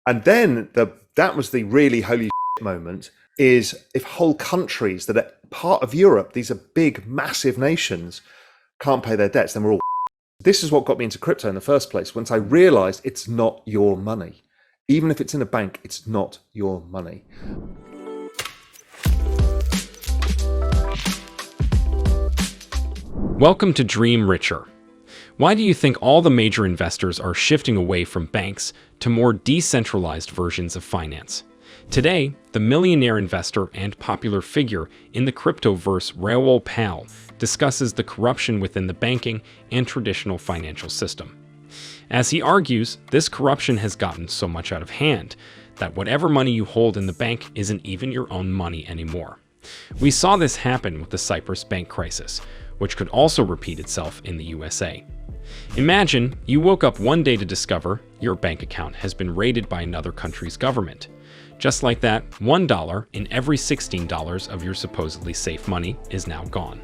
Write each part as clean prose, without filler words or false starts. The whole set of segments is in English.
And then that was the really holy moment, is if whole countries that are part of Europe, these are big, massive nations, can't pay their debts, then we're all. This is what got me into crypto in the first place. Once I realized it's not your money. Even if it's in a bank, it's not your money. Welcome to Dream Richer. Why do you think all the major investors are shifting away from banks to more decentralized versions of finance? Today, the millionaire investor and popular figure in the cryptoverse Raoul Pal discusses the corruption within the banking and traditional financial system. As he argues, this corruption has gotten so much out of hand that whatever money you hold in the bank isn't even your own money anymore. We saw this happen with the Cyprus bank crisis, which could also repeat itself in the USA. Imagine you woke up one day to discover your bank account has been raided by another country's government. Just like that, $1 in every $16 of your supposedly safe money is now gone.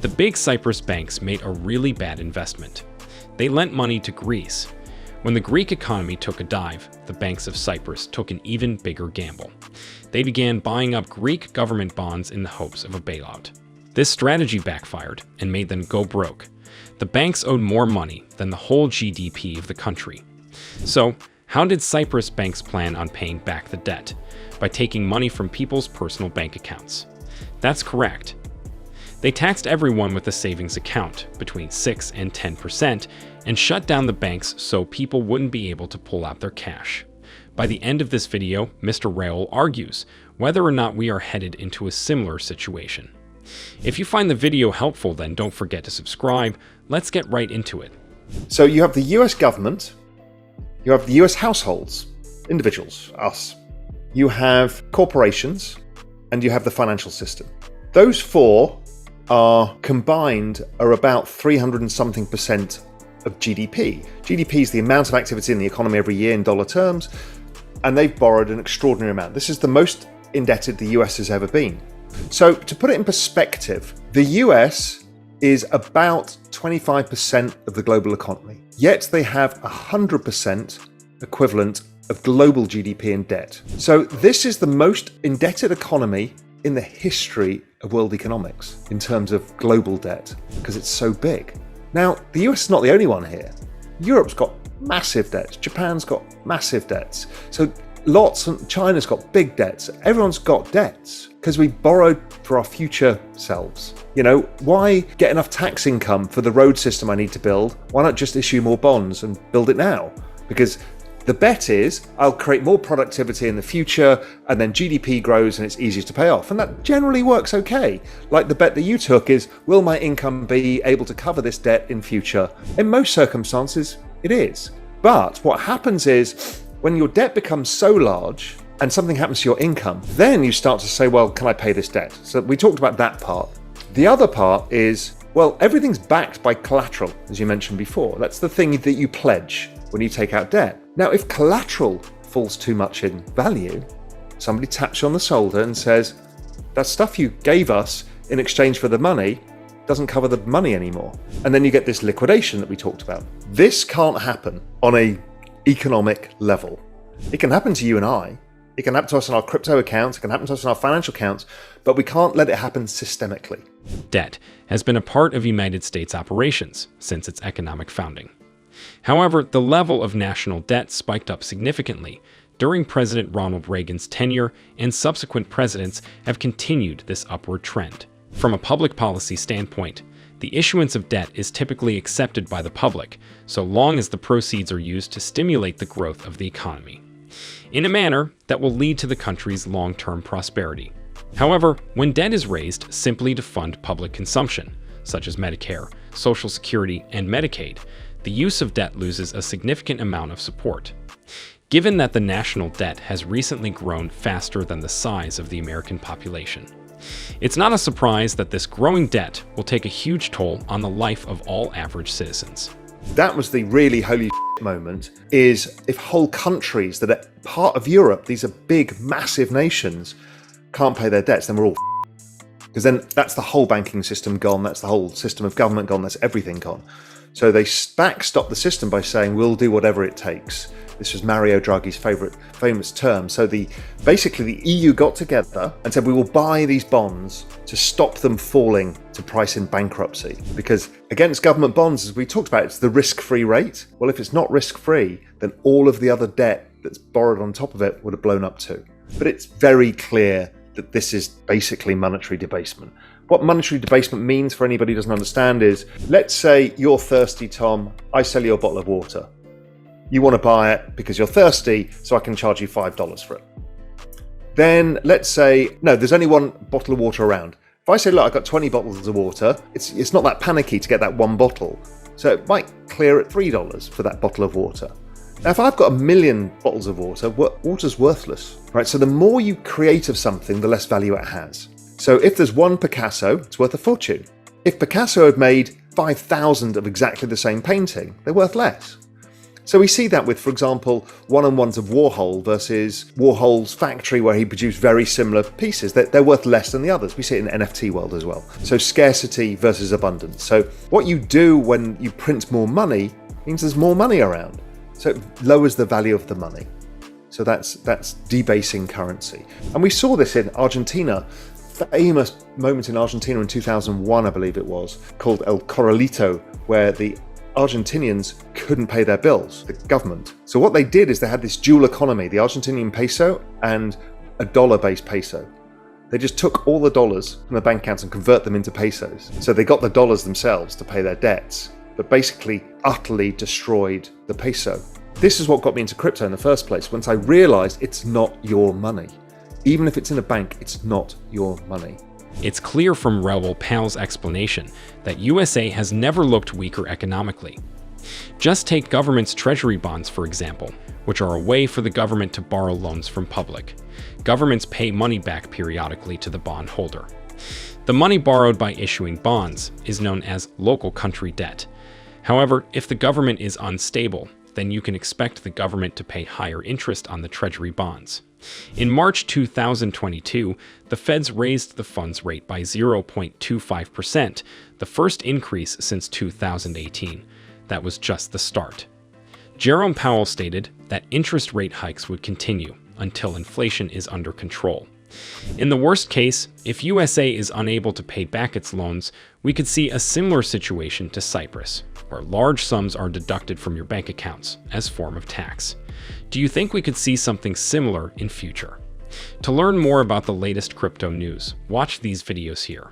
The big Cyprus banks made a really bad investment. They lent money to Greece. When the Greek economy took a dive, the banks of Cyprus took an even bigger gamble. They began buying up Greek government bonds in the hopes of a bailout. This strategy backfired and made them go broke. The banks owed more money than the whole GDP of the country. So, how did Cyprus banks plan on paying back the debt? By taking money from people's personal bank accounts. That's correct. They taxed everyone with a savings account, between 6 and 10%, and shut down the banks so people wouldn't be able to pull out their cash. By the end of this video, Mr. Raoul argues whether or not we are headed into a similar situation. If you find the video helpful, then don't forget to subscribe. Let's get right into it. So you have the US government, you have the US households, individuals, us. You have corporations, and you have the financial system. Those four are combined are about 300 and something percent of GDP. GDP is the amount of activity in the economy every year in dollar terms, and they've borrowed an extraordinary amount. This is the most indebted the US has ever been. So to put it in perspective, the US is about 25% of the global economy, yet they have 100% equivalent of global GDP in debt. So this is the most indebted economy in the history of world economics in terms of global debt, because it's so big. Now, the US is not the only one here. Europe's got massive debts. Japan's got massive debts. So China's got big debts. Everyone's got debts because we borrowed for our future selves. You know, why get enough tax income for the road system I need to build? Why not just issue more bonds and build it now? Because the bet is I'll create more productivity in the future, and then GDP grows and it's easier to pay off. And that generally works okay. Like the bet that you took is, will my income be able to cover this debt in future? In most circumstances, it is. But what happens is, when your debt becomes so large and something happens to your income, then you start to say, well, can I pay this debt? So we talked about that part. The other part is, well, everything's backed by collateral, as you mentioned before. That's the thing that you pledge when you take out debt. Now, if collateral falls too much in value, somebody taps you on the shoulder and says, that stuff you gave us in exchange for the money doesn't cover the money anymore. And then you get this liquidation that we talked about. This can't happen on a economic level. It can happen to you and I. It can happen to us in our crypto accounts. It can happen to us in our financial accounts, but we can't let it happen systemically. Debt has been a part of United States operations since its economic founding. However, the level of national debt spiked up significantly during President Ronald Reagan's tenure, and subsequent presidents have continued this upward trend. From a public policy standpoint, the issuance of debt is typically accepted by the public, so long as the proceeds are used to stimulate the growth of the economy, in a manner that will lead to the country's long-term prosperity. However, when debt is raised simply to fund public consumption, such as Medicare, Social Security, and Medicaid, the use of debt loses a significant amount of support. Given that the national debt has recently grown faster than the size of the American population, it's not a surprise that this growing debt will take a huge toll on the life of all average citizens. That was the really holy moment, is if whole countries that are part of Europe, these are big, massive nations, can't pay their debts, then we're all because then that's the whole banking system gone, that's the whole system of government gone, that's everything gone. So they backstop the system by saying, we'll do whatever it takes. This was Mario Draghi's famous term. So basically the EU got together and said, we will buy these bonds to stop them falling to price in bankruptcy. Because against government bonds, as we talked about, it's the risk-free rate. Well, if it's not risk-free, then all of the other debt that's borrowed on top of it would have blown up too. But it's very clear that this is basically monetary debasement. What monetary debasement means for anybody who doesn't understand is, let's say you're thirsty, Tom. I sell you a bottle of water. You want to buy it because you're thirsty, so I can charge you $5 for it. Then let's say, no, there's only one bottle of water around. If I say, look, I've got 20 bottles of water, it's not that panicky to get that one bottle. So it might clear at $3 for that bottle of water. Now, if I've got 1 million bottles of water, water's worthless, right? So the more you create of something, the less value it has. So if there's one Picasso, it's worth a fortune. If Picasso had made 5,000 of exactly the same painting, they're worth less. So we see that with, for example, one-on-ones of Warhol versus Warhol's factory where he produced very similar pieces. They're worth less than the others. We see it in the NFT world as well. So scarcity versus abundance. So what you do when you print more money means there's more money around. So it lowers the value of the money. So that's debasing currency. And we saw this in Argentina. Famous moment in Argentina in 2001, I believe it was, called El Corralito, where the Argentinians couldn't pay their bills, the government. So what they did is they had this dual economy, the Argentinian peso and a dollar-based peso. They just took all the dollars from the bank accounts and convert them into pesos. So they got the dollars themselves to pay their debts, but basically utterly destroyed the peso. This is what got me into crypto in the first place, once I realized it's not your money. Even if it's in a bank, it's not your money. It's clear from Raoul Pal's explanation that USA has never looked weaker economically. Just take government's treasury bonds, for example, which are a way for the government to borrow loans from public. Governments pay money back periodically to the bondholder. The money borrowed by issuing bonds is known as local country debt. However, if the government is unstable, then you can expect the government to pay higher interest on the treasury bonds. In March 2022, the Feds raised the funds rate by 0.25%, the first increase since 2018. That was just the start. Jerome Powell stated that interest rate hikes would continue until inflation is under control. In the worst case, if USA is unable to pay back its loans, we could see a similar situation to Cyprus, where large sums are deducted from your bank accounts as form of tax. Do you think we could see something similar in future? To learn more about the latest crypto news, watch these videos here.